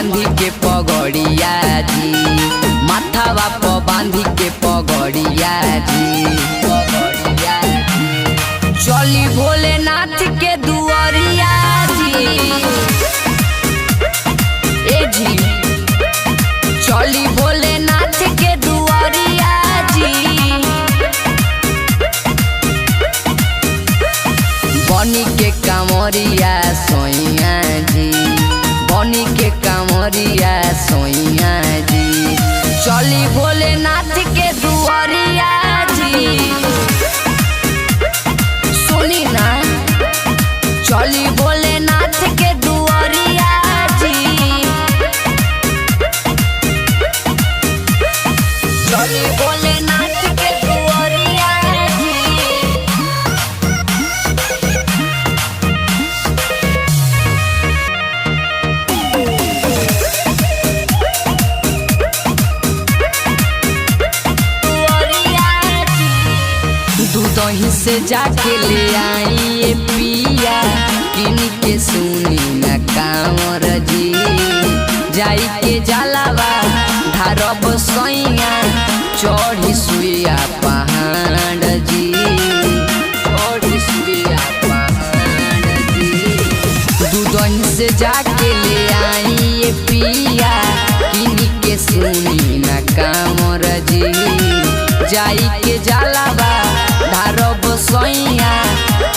बांधी के पगड़िया जी, माथावा प बांधी के पगड़िया जी, पगड़िया जी। चली भोलेनाथ के दुआरिया जी, ए जी चली भोलेनाथ के दुआरिया जी। बनी के कांवरिया सोइया जी, बनी के कांवरिया सोइया जी। चली भोलेनाथ के दुआरिया जी, सुनी ना चली भोलेनाथ के दुआरिया जी। चली भोलेनाथ के दुआरिया जी। दूधही से जाके ले आई पिया, किन के सुनी न कांवर जी। जाई के जलावा धारब सैया, चढ़ी सुइया पहाड़ जी, चढ़ी सुइया पहाड़ जी। दूधही से जाके ले आई पिया, किन के सुनी न कांवर जी। जाई के जलावा धारब सैया,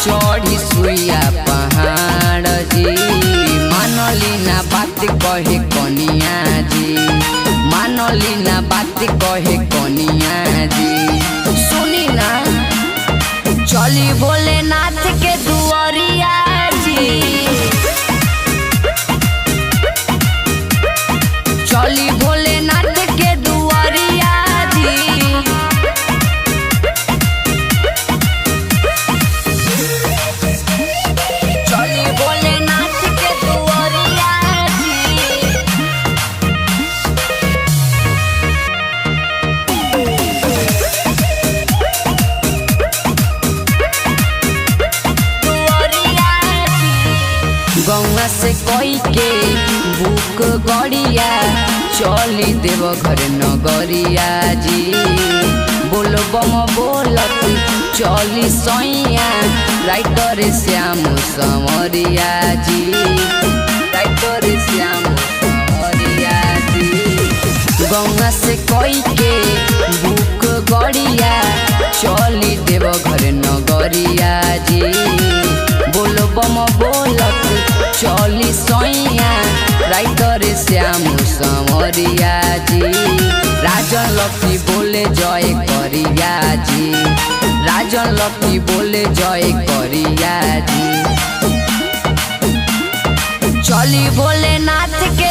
चढ़ी सुइया पहाड़ जी। मानली ना बात कहे कनिया जी, मानली ना बात कहे कनिया जी। सुनी ना चली भोलेनाथ के दुआरिया जी, चली भोलेनाथ के दुआरिया जी। चली भोलेनाथ के दुआरिया जी। दुआरिया जी। गौवा से कोई के भूख गड़िया, चली देव घर नगरिया जी। बोलो बम बोलत चली सैया, राइटर श्याम संवरिया जी, राइटर श्याम संवरिया जी। गौवा से कोई के भूख गड़िया, चली देव घर नगरिया जी। बोलो बम बोलत चली सैया, राइटर श्याम संवरिया जी। राजन लक्ष्मी बोले जय करिया जी, राजन लक्ष्मी बोले जय करिया जी। चली भोलेनाथ के